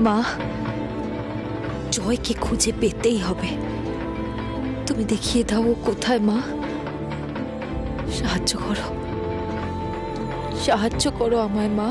মা, জয়কে খুঁজে পেতেই হবে। তুমি দেখিয়ে দাও ও কোথায়। মা, সাহায্য করো, সাহায্য করো আমায় মা।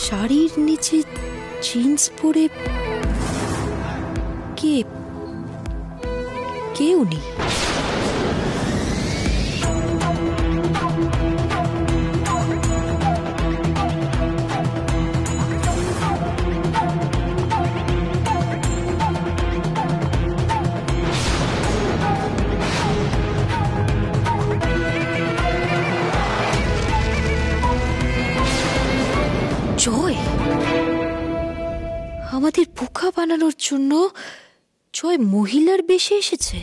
শাড়ির নিচে জিন্স পরে কে কে উনি? জয়, আমাদের বোকা বানানোর জন্য জয় মহিলার বেশে এসেছে।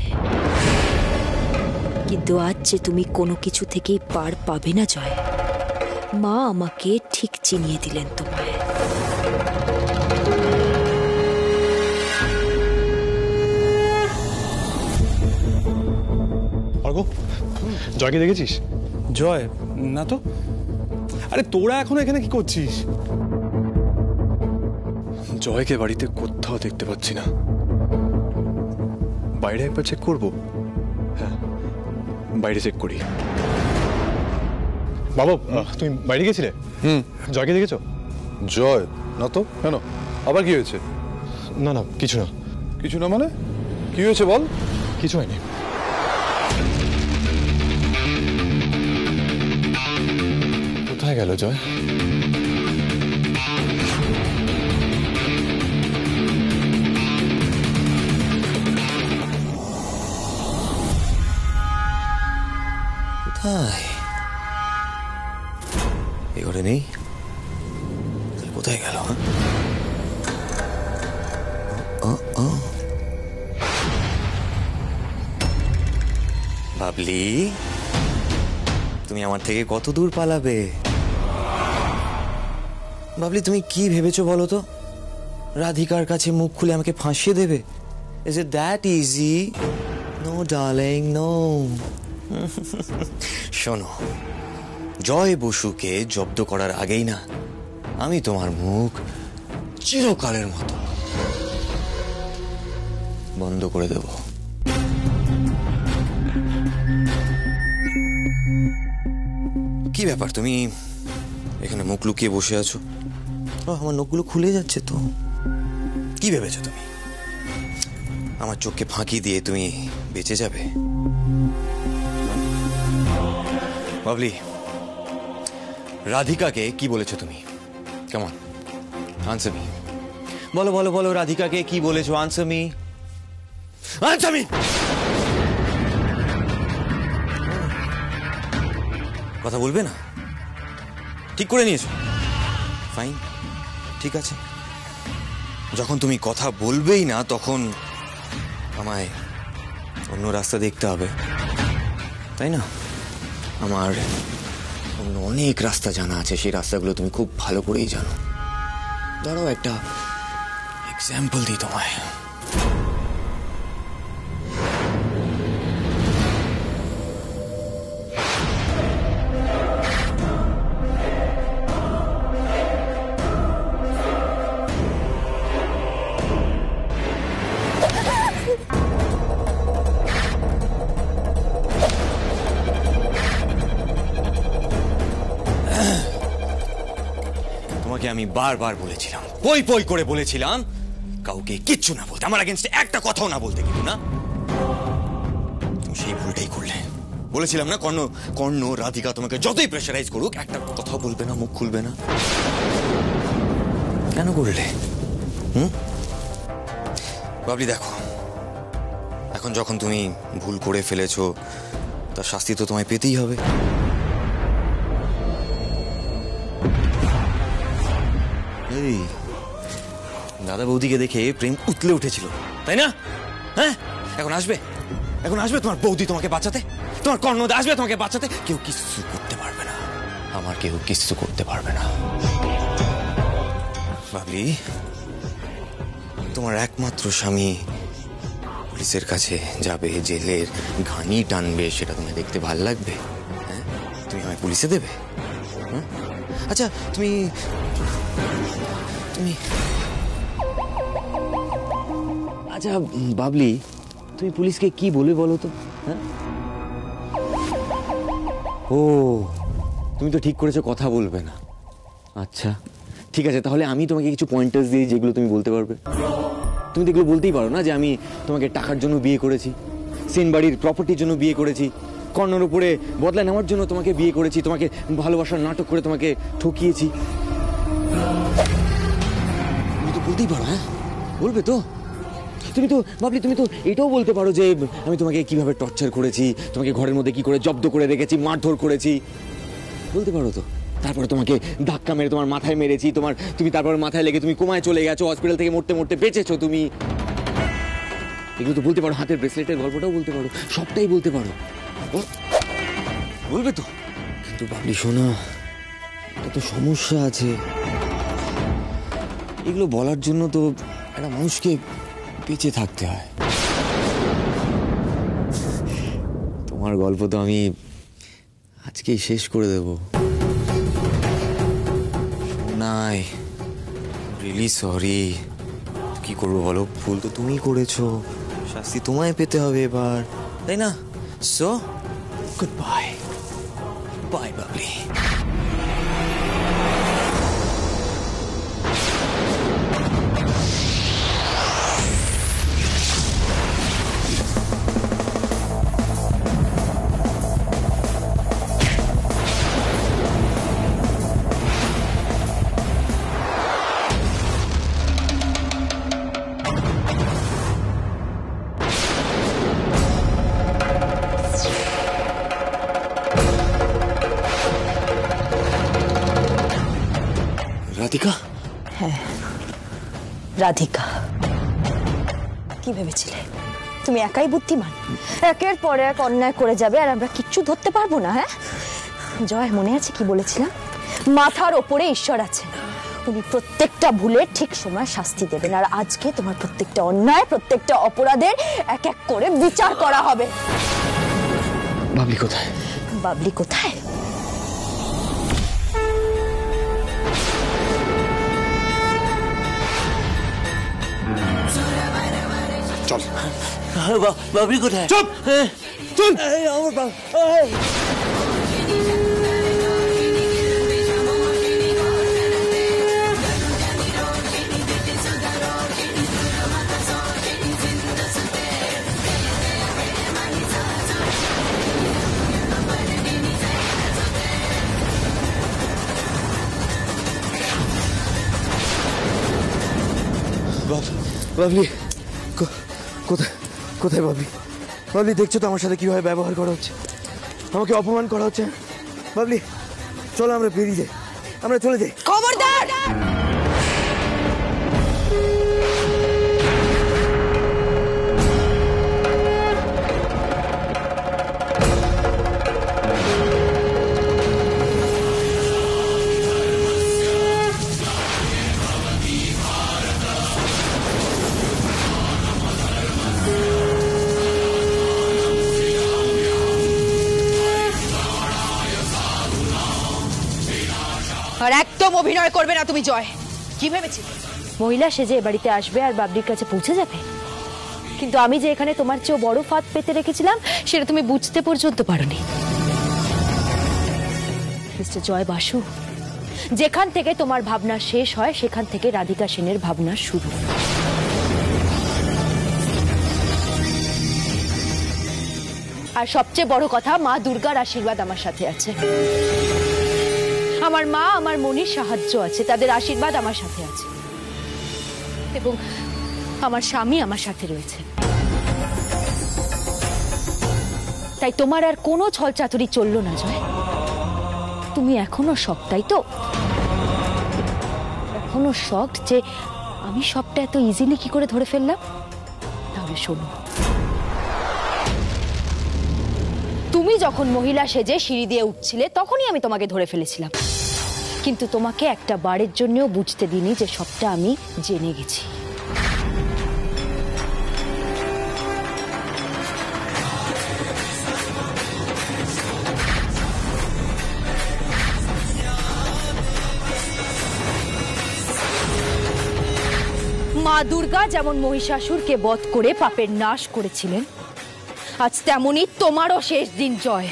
কিন্তু আজ যে তুমি কোনো কিছু থেকেই পার পাবে না জয়। মা আমাকে ঠিক চিনিয়ে দিলেন তোমায়। জয়কে দেখেছিস? জয় না তো। আরে তোরা এখন এখানে কি করছিস? জয়কে বাড়িতে কোথাও দেখতে পাচ্ছি না। বাইরে একবার চেক করবো। হ্যাঁ, বাইরে চেক করি। বাবা, তুমি বাইরে গেছিলে? জয়কে দেখেছো? জয় না তো। কেন, আবার কি হয়েছে? না না, কিছু না। কিছু না মানে কি হয়েছে বল? কিছু হয়নি। কোথায় গেল জয়? কোথায়? এ ঘরে নেই, কোথায় গেল? বাবলি, তুমি আমার থেকে কত দূর পালাবে? বাবলি, তুমি কি ভেবেছো বলো তো? রাধিকার কাছে মুখ খুলে আমাকে ফাঁসিয়ে দেবে? Is it that easy? No darling, no. শোনো, জয় বসুকে জব্দ করার আগেই না আমি তোমার মুখ চিরকালের মতো বন্ধ করে দেব। কি ব্যাপার, তুমি এখানে মুখ লুকিয়ে বসে আছো? আমার নখগুলো খুলে যাচ্ছে তো। কি ভেবেছো তুমি আমার চোখকে ফাঁকি দিয়ে তুমি বেঁচে যাবে? বাবলি, রাধিকাকে কি বলেছো তুমি? কেমন? Answer me. বলো বলো বলো, রাধিকাকে কি বলেছো? Answer me, answer me. কথা বলবে না? ঠিক করে নিয়েছো? ফাইন, ঠিক আছে। যখন তুমি কথা বলবেই না তখন আমায় অন্য রাস্তা দেখতে হবে, তাই না? আমার অন্য অনেক রাস্তা জানা আছে, সেই রাস্তাগুলো তুমি খুব ভালো করেই জানো। দাঁড়াও, একটা এক্সাম্পল দিই তোমায়। আমি বারবার বলেছিলাম, পই পই করে বলেছিলাম, কাউকে কিচ্ছু না বলতে, আমার এগেইনস্টে একটা কথাও না বলতে, কিন্তু না, তুমি সেই ভুলটাই করলে। বলেছিলাম না কর্ণ কর্ণ রাধিকা তোমাকে যতই প্রেশারাইজ করুক একটা কথা বলবে না, মুখ খুলবে না। কেন করলে? বাবলি দেখো, এখন যখন তুমি ভুল করে ফেলেছো তার শাস্তি তো তোমায় পেতেই হবে। এই দাদা বৌদিকে দেখে প্রেম উতলে উঠেছিল, তাই না? হ্যাঁ, এখন আসবে, এখন আসবে তোমার বৌদি তোমাকে বাঁচাতে, তোমার কর্ণদা আসবে তোমাকে বাঁচাতে। কেউ কিচ্ছু করতে পারবে না, আমার কেউ কিচ্ছু করতে পারবে না। বাবলি, তোমার একমাত্র স্বামী পুলিশের কাছে যাবে, জেলের ঘানি টানবে, সেটা তোমায় দেখতে ভাল লাগবে? হ্যাঁ, তুমি আমায় পুলিশে দেবে? হ্যাঁ, আচ্ছা তুমি তুমি আচ্ছা বাবলি, তুমি পুলিশকে কি বলবে বলো তো? হ্যাঁ, ও তুমি তো ঠিক করেছো, কথা বলবে না। আচ্ছা ঠিক আছে, তাহলে আমি তোমাকে কিছু পয়েন্টার্স দিই যেগুলো তুমি বলতে পারবে। তুমি তো এগুলো বলতেই পারো না যে আমি তোমাকে টাকার জন্য বিয়ে করেছি, সেন বাড়ির প্রপার্টির জন্য বিয়ে করেছি, কর্ণর উপরে বদলা নেওয়ার জন্য তোমাকে বিয়ে করেছি, তোমাকে ভালোবাসার নাটক করে তোমাকে ঠকিয়েছি। তুমি তো বলতেই পারো। হ্যাঁ, বলবে তো? তুমি তো বাবলি, তুমি তো এটাও বলতে পারো যে আমি তোমাকে কিভাবে টর্চার করেছি, তোমাকে ঘরের মধ্যে কি করে জব্দ করে রেখেছি, মারধর করেছি, বলতে পারো তো? তারপরে তোমাকে ধাক্কা মেরে তোমার মাথায় মেরেছি, তুমি তারপর মাথায় লেগে তুমি কোমায় চলে গেছো, হসপিটাল থেকে মরতে মরতে বেঁচেছো তুমি। এগুলো তো বলতে পারো, হাতের ব্রেসলেটের গল্পটাও বলতে পারো, সবটাই বলতে পারো। বলবে তো? কিন্তু বাবলি শোনা, এটা তো সমস্যা আছে। এগুলো বলার জন্য তো একটা মানুষকে বেঁচে থাকতে হয়। তোমার গল্প তো আমি আজকেই শেষ করে দেব। নাই, রিয়েলি সরি। কি করবো বলো, ভুল তো তুমি করেছো, শাস্তি তোমায় পেতে হবে এবার, তাই না? So good bye, bye Babli. Radhika? হ্যাঁ, রাধিকা। কি ভেবেছিলে তুমি একাই বুদ্ধিমান, একের পর এক অন্যায় করে যাবে আর আমরা কিচ্ছু ধরতে পারবো না? হ্যাঁ জয়, মনে আছে কি বলেছিলাম? মাথার ওপরে ঈশ্বর আছে, উনি প্রত্যেকটা ভুলের ঠিক সময় শাস্তি দেবেন, আর আজকে তোমার প্রত্যেকটা অন্যায়, প্রত্যেকটা অপরাধের এক এক করে বিচার করা হবে। বাবলি কোথায়? বাবলি কোথায়? চল। বাবলি কোথায়? চুপ, চল। বাবলি কোথায়? কোথায় বাবলি? বাবলি দেখছো তো আমার সাথে কিভাবে ব্যবহার করা হচ্ছে, আমাকে অপমান করা হচ্ছে। বাবলি চলো আমরা বেরিয়ে যাই, আমরা চলে যাই। খবরদার! আর একদম অভিনয় করবে না তুমি জয়। কি ভেবেছিলে মহিলা সেজে এ বাড়িতে আসবে আর বাবলির কাছে পৌঁছে যাবে? কিন্তু আমি যে এখানে তোমার চেয়েও বড় ফাঁদ পেতে রেখেছিলাম সেটা তুমি বুঝতে পর্যন্ত পারোনি। মিস্টার জয় বাসু, যেখান থেকে তোমার ভাবনা শেষ হয় সেখান থেকে রাধিকা সেনের ভাবনা শুরু। আর আর সবচেয়ে বড় কথা, মা দুর্গার আশীর্বাদ আমার সাথে আছে। আমার মা, আমার মনির সাহায্য আছে, তাদের আশীর্বাদ আমার সাথে আছে, এবং আমার স্বামী আমার সাথে রয়েছে। তাই তোমার আর কোনো ছলচাতুরি চললো না জয়। তুমি এখনো শক, তাই তো? এখনো শক যে আমি সবটা এত ইজিলি কি করে ধরে ফেললাম? তাহলে শোনো, তুমি যখন মহিলা সেজে সিঁড়ি দিয়ে উঠছিলে তখনই আমি তোমাকে ধরে ফেলেছিলাম, কিন্তু তোমাকে একটা বারের জন্যও বুঝতে দিইনি যে সবটা আমি জেনে গেছি। মা দুর্গা যেমন মহিষাসুরকে বধ করে পাপের নাশ করেছিলেন, আজ তেমনই তোমারও শেষ দিন জয়।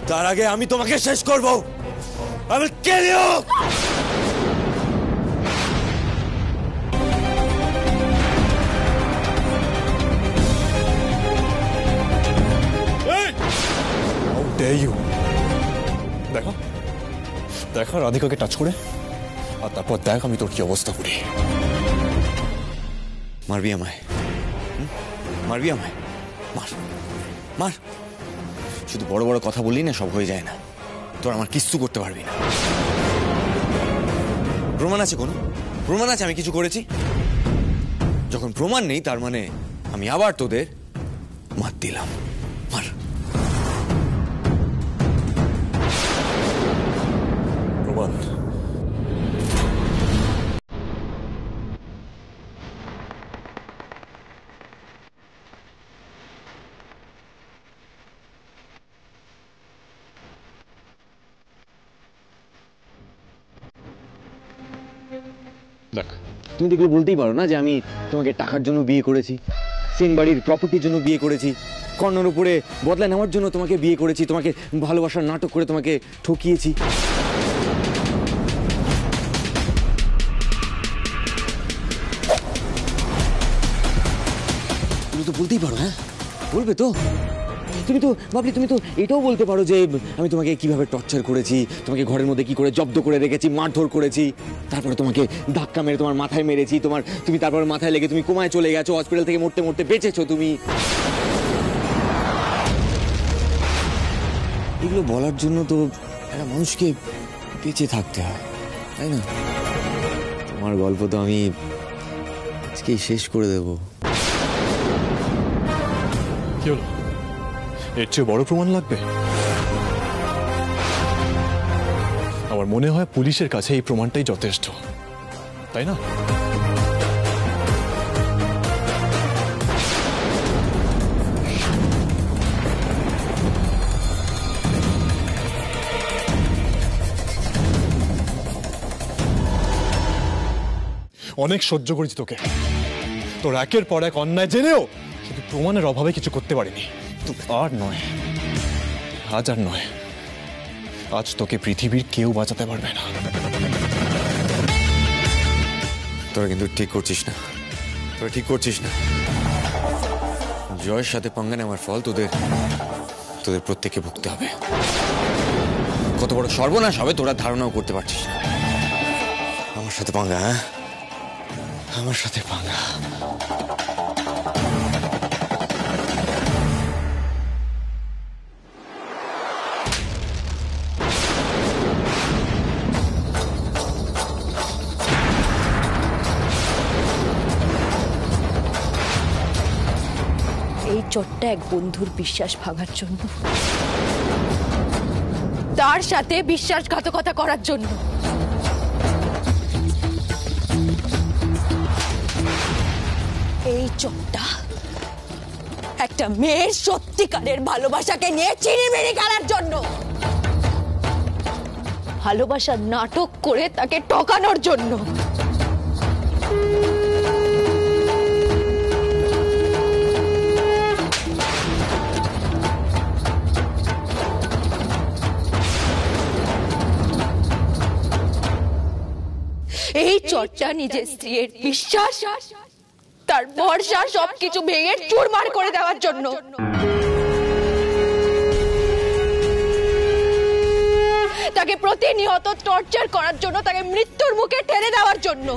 তার আগে আমি তোমাকে শেষ করব। I will kill you! দেখো দেখো রাধিকাকে টাচ করে, আর তারপর দেখ আমি তোর কি অবস্থা করি। মারবি আমায়? মারবি আমায়? মার মার। শুধু বড় বড় কথা বললি না সব হয়ে যায় না। তোর আমার কিচ্ছু করতে পারবি না। প্রমাণ আছে? কোনো প্রমাণ আছে আমি কিছু করেছি? যখন প্রমাণ নেই তার মানে আমি আবার তোদের মার দিলাম। মার। প্রমাণ? দেখ, তুমি তো এগুলো বলতেই পারো না যে আমি তোমাকে টাকার জন্য বিয়ে করেছি, সেন বাড়ির প্রপার্টির জন্য বিয়ে করেছি, কর্ণের উপরে বদলা নেওয়ার জন্য তোমাকে বিয়ে করেছি, তোমাকে ভালোবাসার নাটক করে তোমাকে ঠকিয়েছি। তুমি তো বলতেই পারো। হ্যাঁ বলবে তো। তুমি তো ভাবলি, তুমি তো এটাও বলতে পারো যে আমি তোমাকে কিভাবে টর্চার করেছি, তোমাকে ঘরের মধ্যে কি করে জব্দ করে রেখেছি, মারধর করেছি, তারপরে তোমাকে ধাক্কা মেরে তোমার মাথায় মেরেছি, তুমি তারপরে মাথায় লেগে তুমি কোমায় চলে গেছো, হসপিটাল থেকে মরতে মরতে বেঁচেছো তুমি। এগুলো বলার জন্য তো একটা মানুষকে বেঁচে থাকতে হয়, তাই না? তোমার গল্প তো আমি আজকেই শেষ করে দেব। কি হলো? এর চেয়ে বড় প্রমাণ লাগবে? আমার মনে হয় পুলিশের কাছে এই প্রমাণটাই যথেষ্ট, তাই না? অনেক সহ্য করেছি তোকে, তোর একের পর এক অন্যায় জেনেও শুধু প্রমাণের অভাবে কিছু করতে পারিনি। আর নয়, আজ আর নয়, আজ তোকে পৃথিবীর কেউ বাঁচাতে পারবে না। তোরা কিন্তু ঠিক করছিস না, তোরা ঠিক করছিস না। জয়ের সাথে পাঙ্গা নেওয়ার ফল তোদের প্রত্যেককে ভুগতে হবে। কত বড় সর্বনাশ হবে তোরা ধারণাও করতে পারছিস না। আমার সাথে পাঙ্গা? হ্যাঁ, আমার সাথে পাঙ্গা। এই চোটটা এক বন্ধুর বিশ্বাস ভাঙার জন্য, তার সাথে বিশ্বাসঘাতকতা করার জন্য। এই চোটটা একটা মেয়ের সত্যিকারের ভালোবাসাকে নিয়ে চিনিমিনি খেলার জন্য, ভালোবাসার নাটক করে তাকে ঠকানোর জন্য। এই চটটা নিজের স্ত্রীর বিশ্বাস, তার ভরসা সবকিছু ভেঙে চুরমার করে দেওয়ার জন্য। তাকে প্রতিনিয়ত টর্চার করার জন্য, তাকে মৃত্যুর মুখে ঠেলে দেওয়ার জন্য।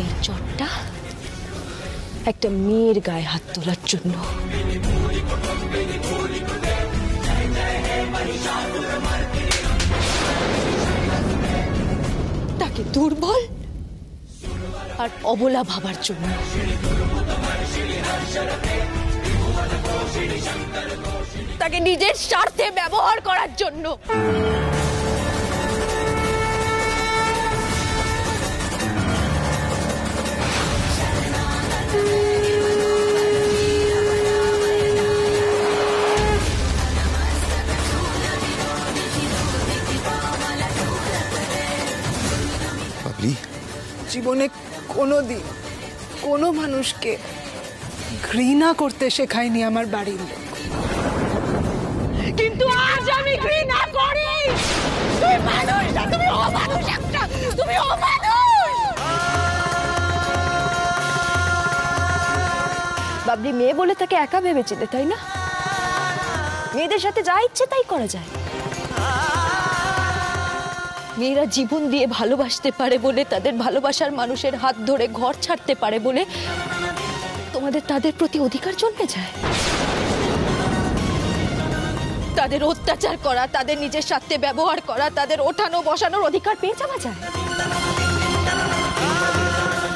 এই চটটা একটা মেয়ের গায়ে হাত তোলার জন্য। তাকে দুর্বল আর অবলা ভাবার জন্য। তাকে নিজের স্বার্থে ব্যবহার করার জন্য। বাবলি, জীবনে কোনোদিন কোনো মানুষকে ঘৃণা করতে শেখায়নি আমার বাড়ির লোক, কিন্তু আজ আমি ঘৃণা করি। তুমি মানুষ না, তুমি অমানুষ একটা, তুমি অমানুষ। বাবলি মেয়ে বলে তাকে একা ভেবেছিলে, তাই না? মেয়েদের সাথে যা ইচ্ছে তাই করা যায়। মেয়েরা জীবন দিয়ে ভালোবাসতে পারে বলে, তাদের ভালোবাসার মানুষের হাত ধরে ঘর ছাড়তে পারে বলে তোমাদের তাদের প্রতি অধিকার জন্মে যায়। তাদের অত্যাচার করা, তাদের নিজের স্বার্থে ব্যবহার করা, তাদের ওঠানো বসানোর অধিকার পেয়ে যাওয়া যায়।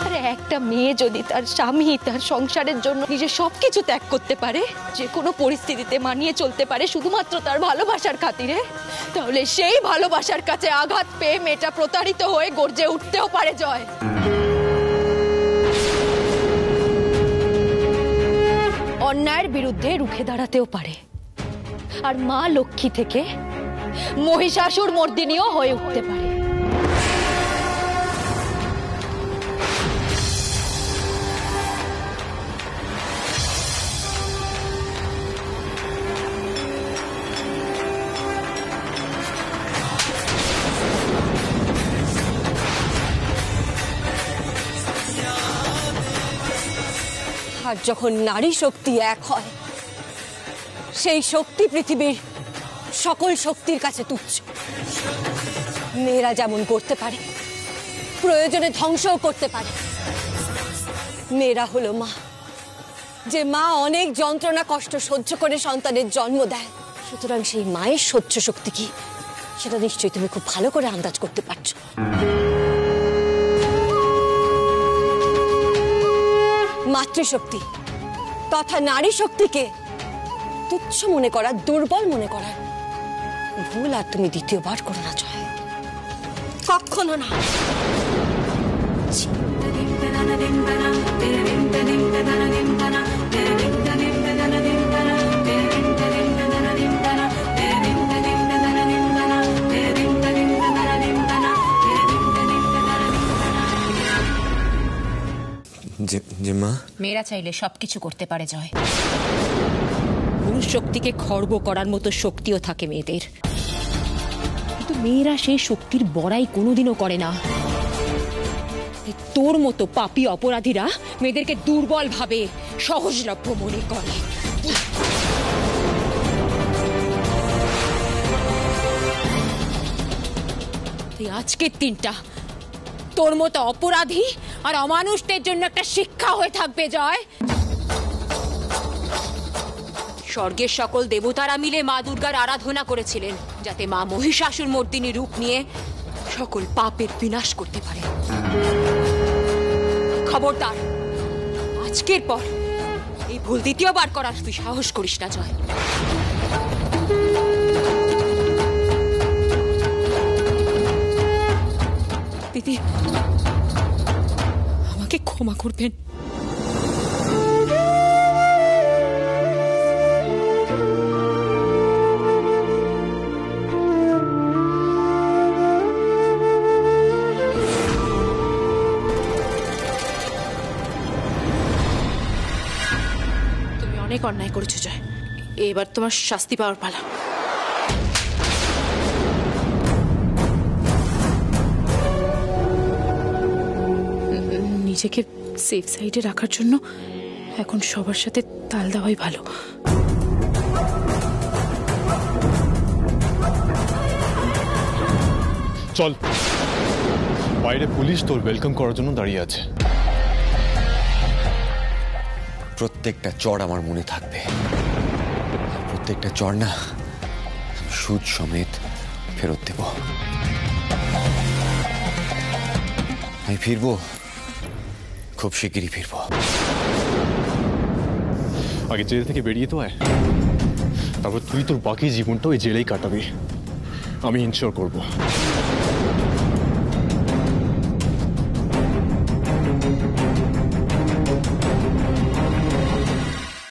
আরে একটা মেয়ে যদি তার স্বামী, তার সংসারের জন্য নিজের সবকিছু ত্যাগ করতে পারে, যে কোনো পরিস্থিতিতে মানিয়ে চলতে পারে শুধুমাত্র তার ভালোবাসার খাতিরে, তাহলে সেই ভালোবাসার কাছে আঘাত পেয়ে মেয়েটা প্রতারিত হয়ে গর্জে উঠতেও পারে জয়। অন্যায়ের বিরুদ্ধে রুখে দাঁড়াতেও পারে। আর মা লক্ষ্মী থেকে মহিষাসুর মর্দিনীও হয়ে উঠতে পারে। আর যখন নারী শক্তি এক হয়, সেই শক্তি পৃথিবীর সকল শক্তির কাছে তুচ্ছ। মেয়েরা যেমন করতে পারে, প্রয়োজনে ধ্বংসও করতে পারে। মেয়েরা হলো মা, যে মা অনেক যন্ত্রণা কষ্ট সহ্য করে সন্তানের জন্ম দেয়। সুতরাং সেই মায়ের সহ্য শক্তি কি, সেটা নিশ্চয়ই তুমি খুব ভালো করে আন্দাজ করতে পারছো। মাতৃশক্তি তথা নারী শক্তিকে তুচ্ছ মনে করা, দুর্বল মনে করা ভুল আর তুমি দ্বিতীয়বার করো না জয়, কখনো না। মা, মেয়েরা চাইলে সবকিছু করতে পারে জয়। পুরুষ শক্তিকে খর্ব করার মতো শক্তিও থাকে মেয়েদের, কিন্তু মেয়েরা সেই শক্তির বড়াই কোনোদিনও করে না। তোর মতো পাপী অপরাধীরা মেয়েদেরকে দুর্বল ভাবে, সহজলভ্য মনে করে। আজকের দিনটা তোর মতো অপরাধী আর অমানুষদের জন্য একটা শিক্ষা হয়ে থাকবে জয়। স্বর্গের সকল দেবতারা মিলে মা দুর্গার আরাধনা করেছিলেন, যাতে মা মহিষাসুর মর্দিনী রূপ নিয়ে সকল পাপের বিনাশ করতে পারে। খবরদার, আজকের পর এই ভুল দ্বিতীয়বার করার তুই সাহস করিস না জয়। দিদি, আমাকে ক্ষমা করবেন। তুমি অনেক অন্যায় করেছো জয়, এবার তোমার শাস্তি পাওয়ার পালা। নিজেকে সেফ সাইডে রাখার জন্য এখন সবার সাথে তাল দেওয়াই ভালো। চল, বাইরে পুলিশ তোর ওয়েলকাম করার জন্য দাঁড়িয়ে আছে। প্রত্যেকটা চড় আমার মনে থাকবে, প্রত্যেকটা চড় না সুদ সমেত ফেরত দেব। আমি ফিরবো, খুব শিগগিরই ফিরবো। আগে জেল থেকে বেরিয়ে তো আয়, তারপর তুই তোর বাকি জীবনটা ওই জেলেই কাটাবি। আমি ইনশিওর করবো।